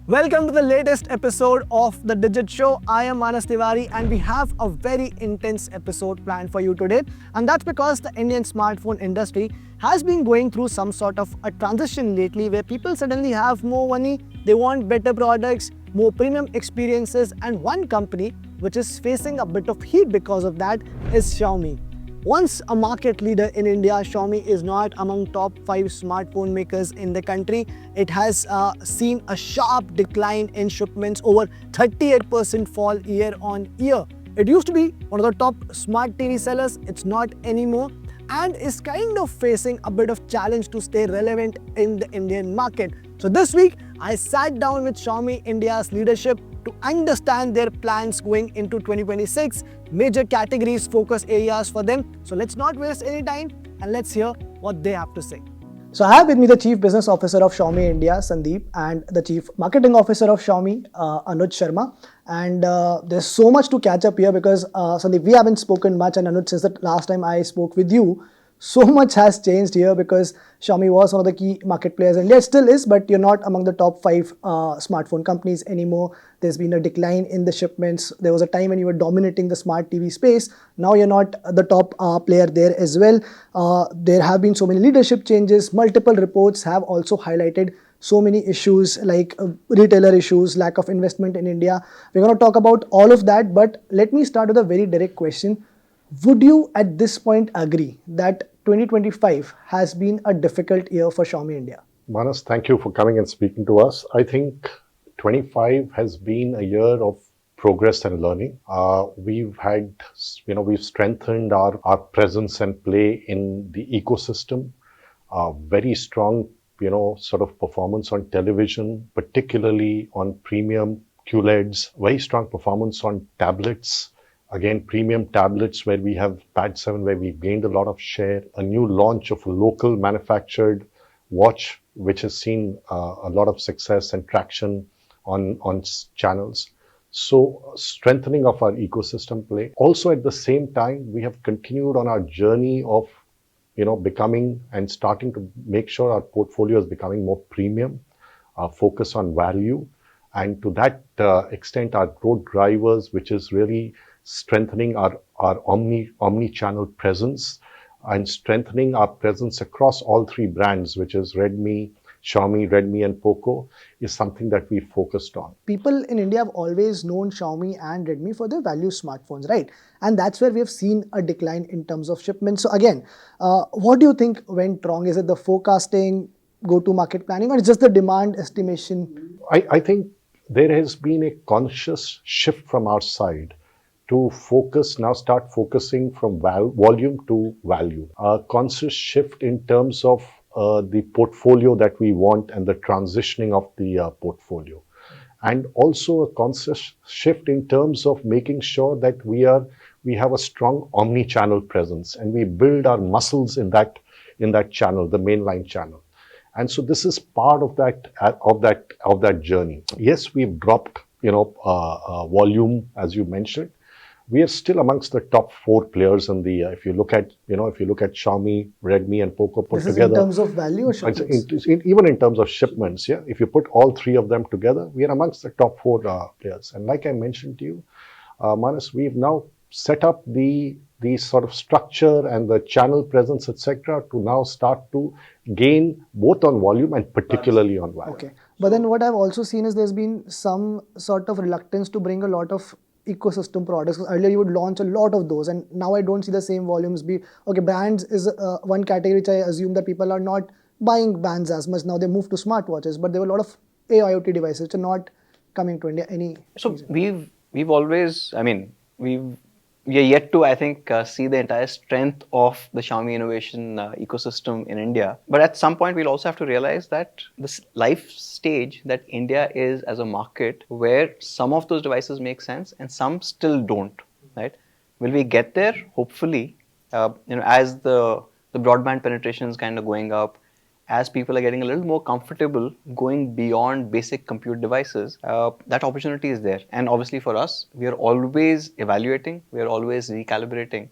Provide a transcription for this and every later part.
Welcome to the latest episode of The Digit Show. I am Manas Tiwari and we have a very intense episode planned for you today. And that's because the Indian smartphone industry has been going through some sort of a transition lately where people suddenly have more money, they want better products, more premium experiences, and one company which is facing a bit of heat because of that is Xiaomi. Once a market leader in India, Xiaomi is not among top 5 smartphone makers in the country. It has seen a sharp decline in shipments, over 38% fall year on year. It used to be one of the top smart TV sellers, it's not anymore, and is kind of facing a bit of challenge to stay relevant in the Indian market. So this week, I sat down with Xiaomi India's leadership to understand their plans going into 2026, major categories, focus areas for them. So let's not waste any time and let's hear what they have to say. So I have with me the Chief Business Officer of Xiaomi India, Sandeep, and the Chief Marketing Officer of Xiaomi, Anuj Sharma. And there's so much to catch up here because Sandeep, we haven't spoken much, and Anuj, since the last time I spoke with you, so much has changed here because Xiaomi was one of the key market players in India. It still is, but you're not among the top 5 smartphone companies anymore. There's been a decline in the shipments. There was a time when you were dominating the smart TV space. Now you're not the top player there as well. There have been so many leadership changes. Multiple reports have also highlighted so many issues like retailer issues, lack of investment in India. We're going to talk about all of that, but let me start with a very direct question. Would you at this point agree that 2025 has been a difficult year for Xiaomi India? Manas, thank you for coming and speaking to us. I think 25 has been a year of progress and learning. We've strengthened our presence and play in the ecosystem. Very strong, sort of performance on television, particularly on premium QLEDs. Very strong performance on tablets. Again, premium tablets where we have Pad 7, where we've gained a lot of share. A new launch of a local manufactured watch, which has seen a lot of success and traction on channels. So strengthening of our ecosystem play. Also at the same time, we have continued on our journey of, becoming and starting to make sure our portfolio is becoming more premium, focus on value. And to that extent, our growth drivers, which is really strengthening our omni-channel presence and strengthening our presence across all 3 brands, which is Xiaomi, Redmi and Poco, is something that we focused on. People in India have always known Xiaomi and Redmi for their value smartphones, right? And that's where we have seen a decline in terms of shipments. So again, what do you think went wrong? Is it the forecasting, go-to-market planning, or just the demand estimation? I think there has been a conscious shift from our side to start focusing from volume to value. A conscious shift in terms of the portfolio that we want and the transitioning of the portfolio. And also a conscious shift in terms of making sure that we have a strong omni-channel presence and we build our muscles in that channel, the mainline channel. And so this is part of that journey. Yes, we've dropped, volume, as you mentioned. We are still amongst the top 4 players in the. If you look at Xiaomi, Redmi, and Poco put this together. Is in terms of value or shipments? Even in terms of shipments, yeah. If you put all 3 of them together, we are amongst the top 4 players. And like I mentioned to you, Manas, we've now set up the sort of structure and the channel presence, etc., to now start to gain both on volume and particularly on value. Okay, but then what I've also seen is there's been some sort of reluctance to bring a lot of ecosystem products. Earlier you would launch a lot of those, and now I don't see the same volumes be. Okay, brands is one category which I assume that people are not buying bands as much. Now they move to smartwatches, but there were a lot of AIoT devices which are not coming to India. So we've always, we are yet to, I think, see the entire strength of the Xiaomi innovation ecosystem in India. But at some point, we'll also have to realize that this life stage that India is as a market, where some of those devices make sense and some still don't, right? Will we get there? Hopefully, as the broadband penetration is kind of going up, as people are getting a little more comfortable going beyond basic compute devices, that opportunity is there. And obviously for us, we are always evaluating, we are always recalibrating,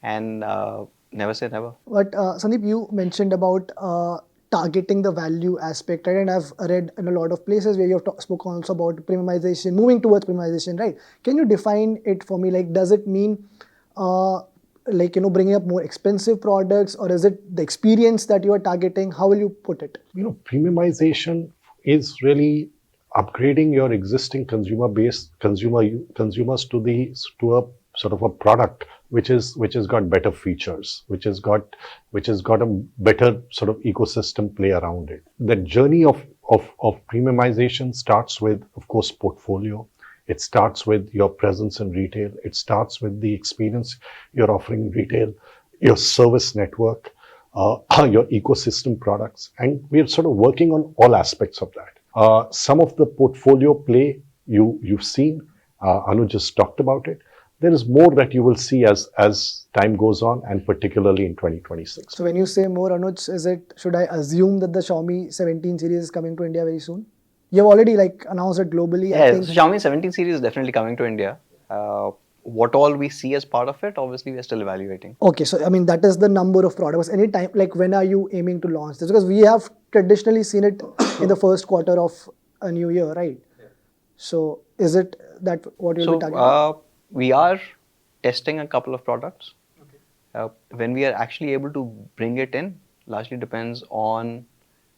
and never say never. But Sandeep, you mentioned about targeting the value aspect, right? And I've read in a lot of places where you've spoken also about premiumization, moving towards premiumization, right? Can you define it for me? Like, does it mean bringing up more expensive products, or is it the experience that you are targeting? How will you put it? Premiumization is really upgrading your existing consumer base, consumers to a sort of a product which has got better features, which has got a better sort of ecosystem play around it. The journey of premiumization starts with, of course, portfolio. It starts with your presence in retail. It starts with the experience you're offering in retail, your service network, your ecosystem products. And we're sort of working on all aspects of that. Some of the portfolio play you've seen, Anuj just talked about it. There is more that you will see as time goes on, and particularly in 2026. So when you say more, Anuj, should I assume that the Xiaomi 17 series is coming to India very soon? You've already announced it globally. Yeah, I think. So Xiaomi 17 series is definitely coming to India. What all we see as part of it, obviously we are still evaluating. Okay, so I mean that is the number of products. Any time, when are you aiming to launch this? Because we have traditionally seen it in the first quarter of a new year, right? Yeah. So is it that what you'll be targeting? We are testing a couple of products. Okay. When we are actually able to bring it in, largely depends on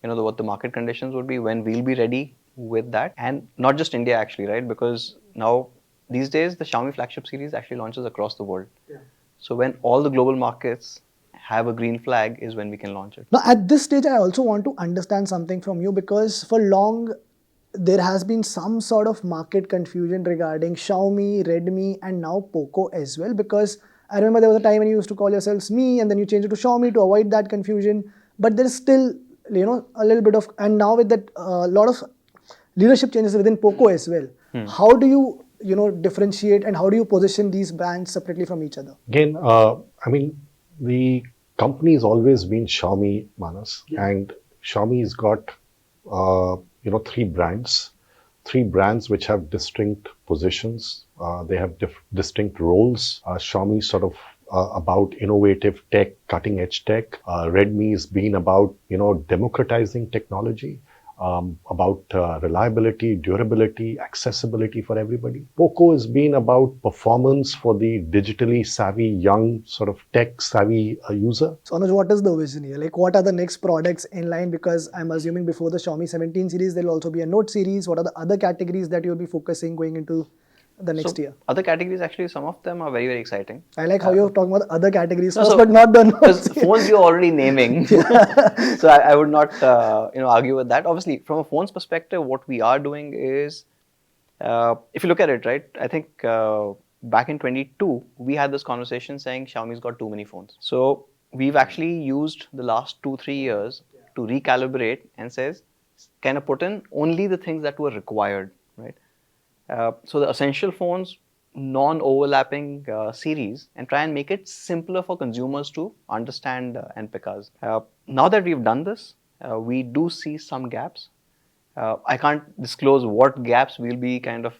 what the market conditions would be, when we'll be ready with that, and not just India actually, right? Because now these days the Xiaomi flagship series actually launches across the world. Yeah. So when all the global markets have a green flag is when we can launch it. Now at this stage, I also want to understand something from you, because for long there has been some sort of market confusion regarding Xiaomi, Redmi, and now Poco as well. Because I remember there was a time when you used to call yourselves Mi, and then you changed it to Xiaomi to avoid that confusion. But there is still, a little bit of, and now with that, a lot of leadership changes within Poco as well. How do you, differentiate, and how do you position these brands separately from each other? Again, I mean, the company has always been Xiaomi, Manas, and Xiaomi's got three brands which have distinct positions. They have distinct roles. Xiaomi sort of about innovative tech, cutting edge tech. Redmi has been about democratizing technology, about reliability, durability, accessibility for everybody. Poco has been about performance for the digitally savvy, young, sort of tech savvy user. So Anuj, what is the vision here? What are the next products in line? Because I'm assuming before the Xiaomi 17 series, there will also be a Note series. What are the other categories that you'll be focusing going into the next year? Other categories, actually, some of them are very, very exciting. I like how you're talking about other categories first, but not the Note. Phones you're already naming. So I would not argue with that. Obviously, from a phone's perspective, what we are doing is, if you look at it, right, I think back in 22, we had this conversation saying Xiaomi's got too many phones. So we've actually used the last 2-3 years to recalibrate and says, kind of put in only the things that were required, right? So the essential phones, non-overlapping series, and try and make it simpler for consumers to understand and pick us. Now that we've done this, we do see some gaps. I can't disclose what gaps we'll be kind of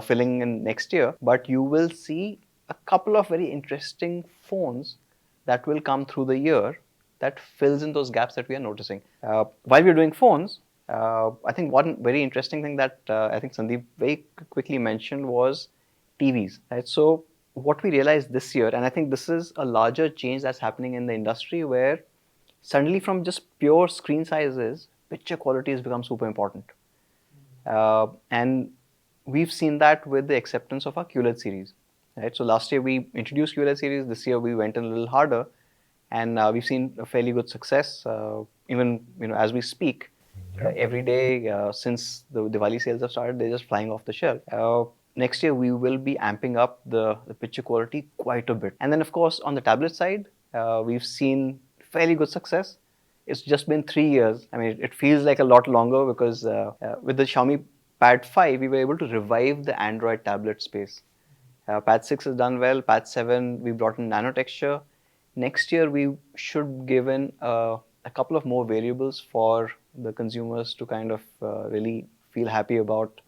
filling in next year, but you will see a couple of very interesting phones that will come through the year that fills in those gaps that we are noticing. While we're doing phones, I think one very interesting thing that I think Sandeep very quickly mentioned was TVs. Right? So what we realized this year, and I think this is a larger change that's happening in the industry, where suddenly from just pure screen sizes, picture quality has become super important. And we've seen that with the acceptance of our QLED series. Right? So last year we introduced QLED series. This year we went in a little harder, and we've seen a fairly good success. Even as we speak, every day since the Diwali sales have started, they're just flying off the shelf. Next year we will be amping up the picture quality quite a bit. And then of course on the tablet side, we've seen fairly good success. It's just been 3 years. I mean, it feels like a lot longer because with the Xiaomi Pad 5, we were able to revive the Android tablet space. Pad 6 has done well. Pad 7, we brought in nano texture. Next year, we should give in a couple of more variables for the consumers to kind of really feel happy about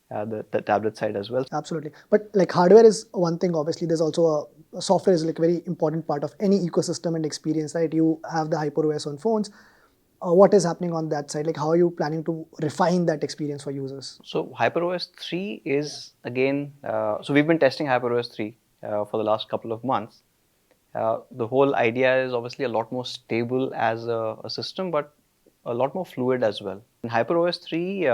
the tablet side as well. Absolutely. But hardware is one thing, obviously. There's also a software is a very important part of any ecosystem and experience, right? You have the HyperOS on phones. what is happening on that side? Like, how are you planning to refine that experience for users? So HyperOS 3 is again, so we've been testing HyperOS 3 for the last couple of months. The whole idea is obviously a lot more stable as a system, but a lot more fluid as well. In HyperOS 3,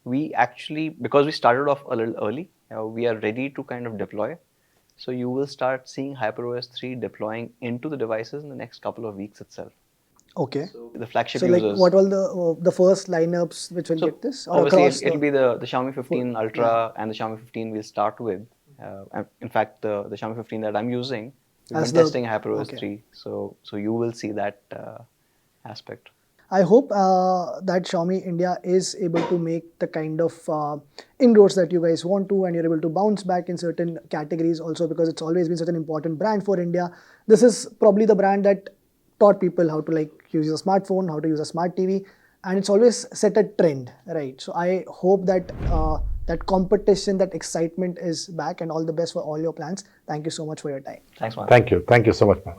we actually, because we started off a little early, we are ready to kind of deploy. So you will start seeing HyperOS 3 deploying into the devices in the next couple of weeks itself. Okay. So the flagship So, users. like, what will the first lineups which will get this? Or Obviously, across it'll be the Xiaomi 15 Ultra and the Xiaomi 15 we'll start with. In fact, the Xiaomi 15 that I'm using, we've been testing HyperOS 3. So you will see that aspect. I hope that Xiaomi India is able to make the kind of inroads that you guys want to, and you're able to bounce back in certain categories also, because it's always been such an important brand for India. This is probably the brand that taught people how to like use a smartphone, how to use a smart TV, and it's always set a trend, right? So I hope that that competition, that excitement is back, and all the best for all your plans. Thank you so much for your time. Thanks, man. Thank you so much, man.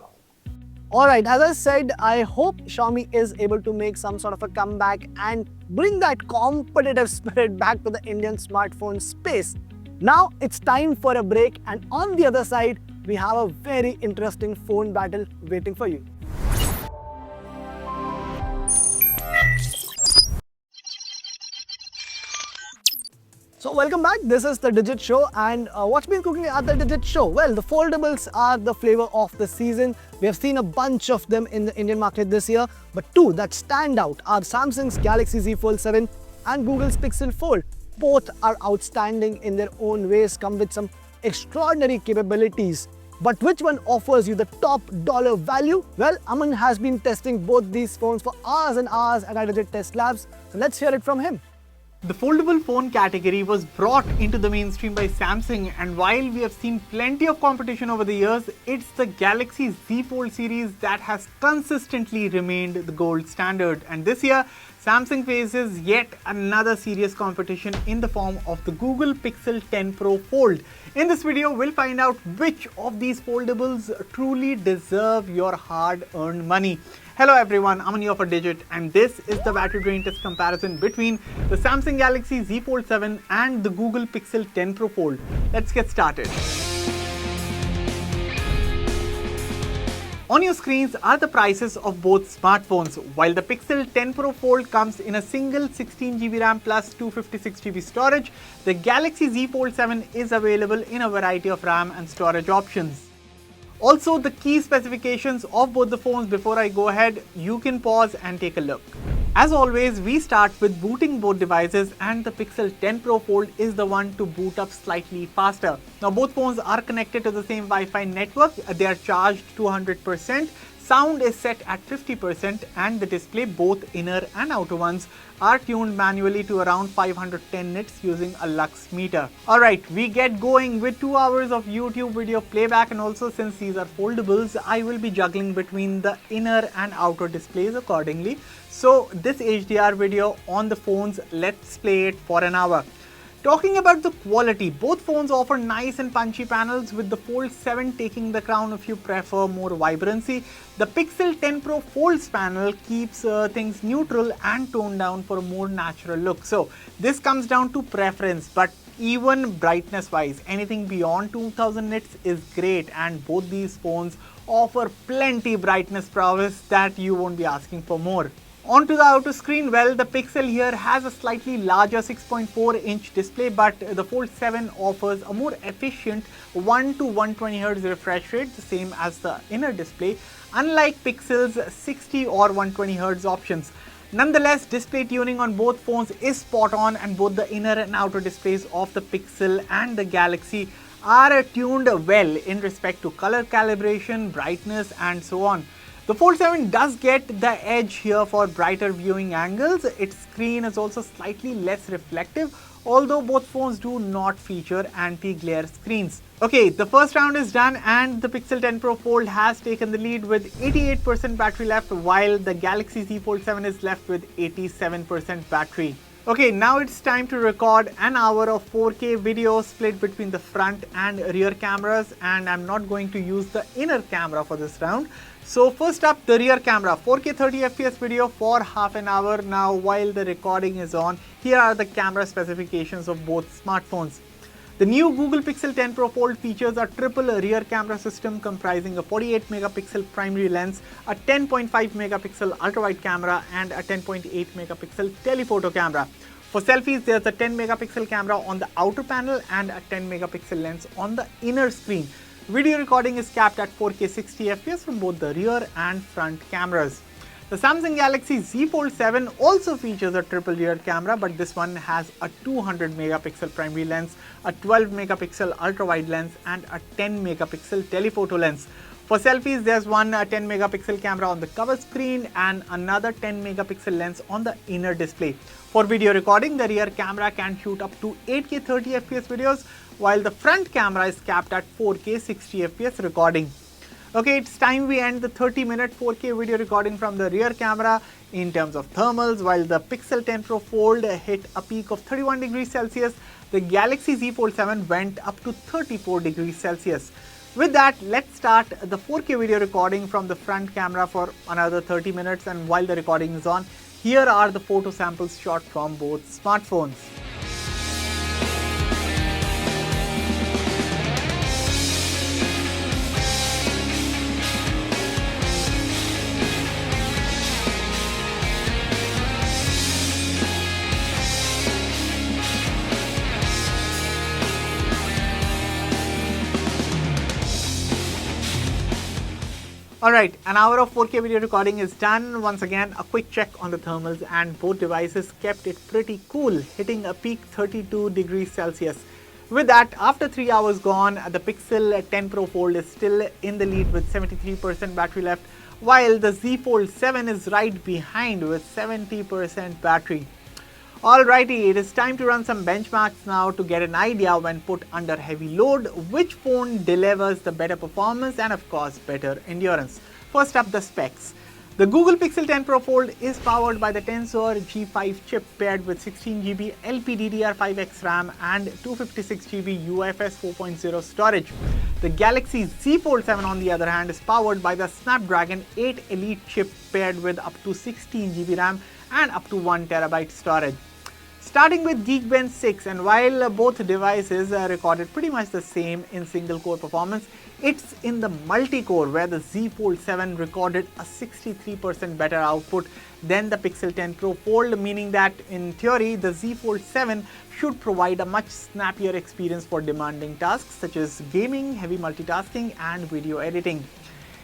Alright, as I said, I hope Xiaomi is able to make some sort of a comeback and bring that competitive spirit back to the Indian smartphone space. Now it's time for a break, and on the other side, we have a very interesting phone battle waiting for you. So welcome back, this is the Digit Show, and what's been cooking at the Digit Show? Well, the foldables are the flavor of the season. We have seen a bunch of them in the Indian market this year, but two that stand out are Samsung's Galaxy Z Fold 7 and Google's Pixel Fold. Both are outstanding in their own ways, come with some extraordinary capabilities. But which one offers you the top dollar value? Well, Aman has been testing both these phones for hours and hours at our Digit Test Labs, so let's hear it from him. The foldable phone category was brought into the mainstream by Samsung, and while we have seen plenty of competition over the years, it's the Galaxy Z Fold series that has consistently remained the gold standard. And this year, Samsung faces yet another serious competition in the form of the Google Pixel 10 Pro Fold. In this video, we'll find out which of these foldables truly deserve your hard-earned money. Hello everyone, I'm Anuj for Digit, and this is the battery drain test comparison between the Samsung Galaxy Z Fold 7 and the Google Pixel 10 Pro Fold. Let's get started. On your screens are the prices of both smartphones. While the Pixel 10 Pro Fold comes in a single 16GB RAM plus 256GB storage, the Galaxy Z Fold 7 is available in a variety of RAM and storage options. Also, the key specifications of both the phones before I go ahead, you can pause and take a look. As always, we start with booting both devices, and the Pixel 10 Pro Fold is the one to boot up slightly faster. Now, both phones are connected to the same Wi-Fi network. They are charged to 100%. Sound is set at 50%, and the display, both inner and outer ones, are tuned manually to around 510 nits using a lux meter. Alright, we get going with 2 hours of YouTube video playback, and also since these are foldables, I will be juggling between the inner and outer displays accordingly. So this HDR video on the phones, let's play it for an hour. Talking about the quality, both phones offer nice and punchy panels, with the Fold 7 taking the crown if you prefer more vibrancy. The Pixel 10 Pro Fold's panel keeps things neutral and toned down for a more natural look. So this comes down to preference, but even brightness wise, anything beyond 2000 nits is great, and both these phones offer plenty brightness prowess that you won't be asking for more. Onto the outer screen, well, the Pixel here has a slightly larger 6.4-inch display, but the Fold 7 offers a more efficient 1 to 120Hz refresh rate, the same as the inner display, unlike Pixel's 60 or 120Hz options. Nonetheless, display tuning on both phones is spot on, and both the inner and outer displays of the Pixel and the Galaxy are tuned well in respect to color calibration, brightness, and so on. The Fold 7 does get the edge here for brighter viewing angles. Its screen is also slightly less reflective, although both phones do not feature anti-glare screens. Okay, the first round is done, and the Pixel 10 Pro Fold has taken the lead with 88% battery left, while the Galaxy Z Fold 7 is left with 87% battery. Okay, now it's time to record an hour of 4K video split between the front and rear cameras, and I'm not going to use the inner camera for this round. So first up, the rear camera, 4K 30fps video for half an hour. Now while the recording is on, here are the camera specifications of both smartphones. The new Google Pixel 10 Pro Fold features a triple rear camera system comprising a 48 megapixel primary lens, a 10.5 megapixel ultra-wide camera and a 10.8 megapixel telephoto camera. For selfies, there's a 10 megapixel camera on the outer panel and a 10 megapixel lens on the inner screen. Video recording is capped at 4K 60fps from both the rear and front cameras. The Samsung Galaxy Z Fold 7 also features a triple rear camera, but this one has a 200 megapixel primary lens, a 12 megapixel ultra-wide lens and a 10 megapixel telephoto lens. For selfies, there's one 10 megapixel camera on the cover screen and another 10 megapixel lens on the inner display. For video recording, the rear camera can shoot up to 8K 30fps videos, while the front camera is capped at 4K 60fps recording. Okay, it's time we end the 30-minute 4K video recording from the rear camera. In terms of thermals, while the Pixel 10 Pro Fold hit a peak of 31 degrees Celsius, the Galaxy Z Fold 7 went up to 34 degrees Celsius. With that, let's start the 4K video recording from the front camera for another 30 minutes, and while the recording is on, here are the photo samples shot from both smartphones. Alright, an hour of 4K video recording is done. Once again, a quick check on the thermals, and both devices kept it pretty cool, hitting a peak 32 degrees Celsius. With that, after 3 hours gone, the Pixel 10 Pro Fold is still in the lead with 73% battery left, while the Z Fold 7 is right behind with 70% battery. Alrighty, it is time to run some benchmarks now to get an idea when put under heavy load which phone delivers the better performance and of course better endurance. First up, the specs. The Google Pixel 10 Pro Fold is powered by the Tensor G5 chip paired with 16GB LPDDR5X RAM and 256GB UFS 4.0 storage. The Galaxy Z Fold 7 on the other hand is powered by the Snapdragon 8 Elite chip paired with up to 16GB RAM and up to 1TB storage. Starting with Geekbench 6, and while both devices recorded pretty much the same in single core performance, it's in the multi-core where the Z Fold 7 recorded a 63% better output than the Pixel 10 Pro Fold, meaning that in theory the Z Fold 7 should provide a much snappier experience for demanding tasks such as gaming, heavy multitasking and video editing.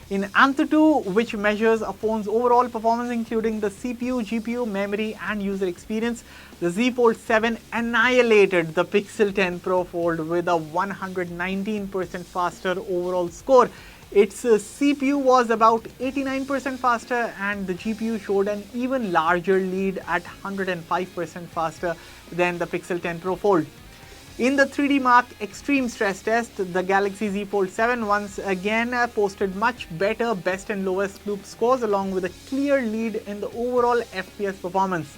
In AnTuTu, which measures a phone's overall performance including the CPU, GPU, memory and user experience, the Z Fold 7 annihilated the Pixel 10 Pro Fold with a 119% faster overall score. Its CPU was about 89% faster and the GPU showed an even larger lead at 105% faster than the Pixel 10 Pro Fold. In the 3D Mark Extreme Stress Test, the Galaxy Z Fold 7 once again posted much better best and lowest loop scores along with a clear lead in the overall FPS performance.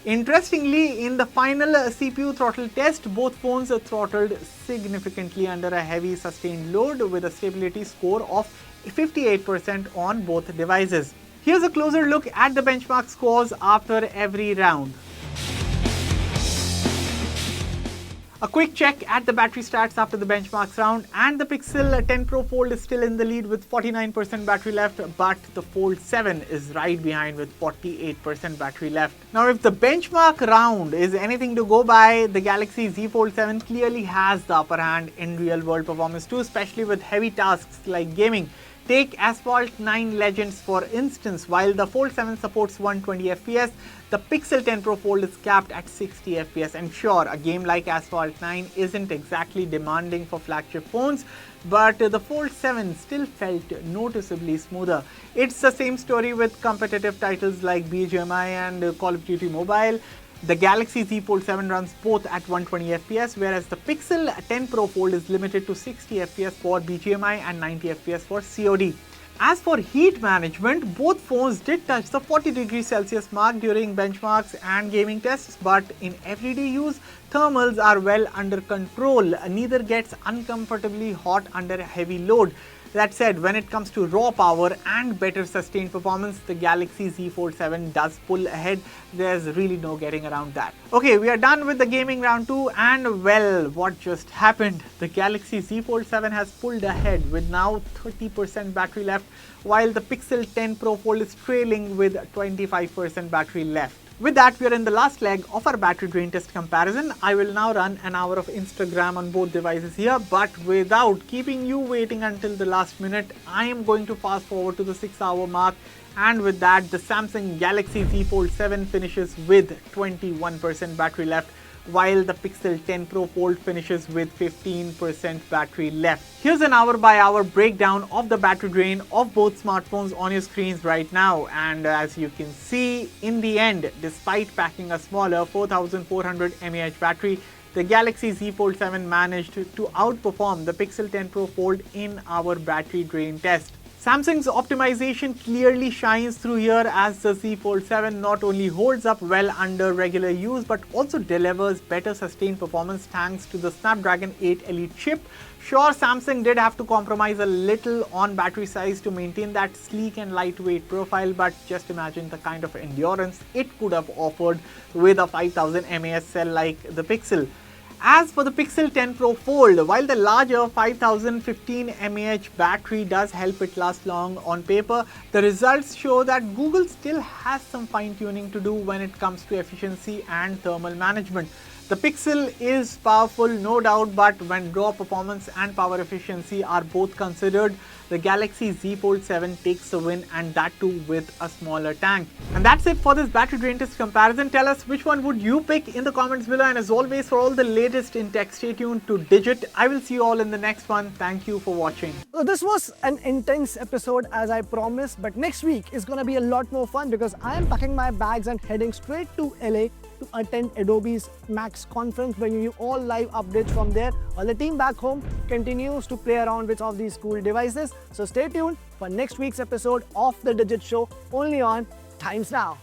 Interestingly, in the final CPU throttle test, both phones throttled significantly under a heavy sustained load with a stability score of 58% on both devices. Here's a closer look at the benchmark scores after every round. A quick check at the battery stats after the benchmarks round, and the Pixel 10 Pro Fold is still in the lead with 49% battery left, but the Fold 7 is right behind with 48% battery left. Now if the benchmark round is anything to go by, the Galaxy Z Fold 7 clearly has the upper hand in real world performance too, especially with heavy tasks like gaming. Take Asphalt 9 Legends for instance. While the Fold 7 supports 120fps, the Pixel 10 Pro Fold is capped at 60fps. And sure, a game like Asphalt 9 isn't exactly demanding for flagship phones, but the Fold 7 still felt noticeably smoother. It's the same story with competitive titles like BGMI and Call of Duty Mobile. The Galaxy Z Fold 7 runs both at 120fps, whereas the Pixel 10 Pro Fold is limited to 60fps for BGMI and 90fps for COD. As for heat management, both phones did touch the 40 degrees Celsius mark during benchmarks and gaming tests, but in everyday use, thermals are well under control. Neither gets uncomfortably hot under a heavy load. That said, when it comes to raw power and better sustained performance, the Galaxy Z Fold 7 does pull ahead. There's really no getting around that. Okay, we are done with the gaming round 2, and well, what just happened? The Galaxy Z Fold 7 has pulled ahead with now 30% battery left, while the Pixel 10 Pro Fold is trailing with 25% battery left. With that, we are in the last leg of our battery drain test comparison. I will now run an hour of Instagram on both devices here, but without keeping you waiting until the last minute, I am going to fast forward to the 6-hour mark. And with that, the Samsung Galaxy Z Fold 7 finishes with 21% battery left, while the Pixel 10 Pro Fold finishes with 15% battery left. Here's an hour by hour breakdown of the battery drain of both smartphones on your screens right now. And as you can see, in the end, despite packing a smaller 4400 mAh battery, the Galaxy Z Fold 7 managed to outperform the Pixel 10 Pro Fold in our battery drain test. Samsung's optimization clearly shines through here, as the Z Fold 7 not only holds up well under regular use but also delivers better sustained performance thanks to the Snapdragon 8 Elite chip. Sure, Samsung did have to compromise a little on battery size to maintain that sleek and lightweight profile, but just imagine the kind of endurance it could have offered with a 5000 mAh cell like the Pixel. As for the Pixel 10 Pro Fold, while the larger 5015 mAh battery does help it last long on paper, the results show that Google still has some fine-tuning to do when it comes to efficiency and thermal management. The Pixel is powerful, no doubt, but when raw performance and power efficiency are both considered, the Galaxy Z Fold 7 takes the win, and that too with a smaller tank. And that's it for this battery drain test comparison. Tell us which one would you pick in the comments below, and as always, for all the latest in tech, stay tuned to Digit. I will see you all in the next one. Thank you for watching. So this was an intense episode as I promised, but next week is going to be a lot more fun because I am packing my bags and heading straight to LA to attend Adobe's Max conference, bringing you all live updates from there, while the team back home continues to play around with all these cool devices. So stay tuned for next week's episode of The Digit Show, only on Times Now.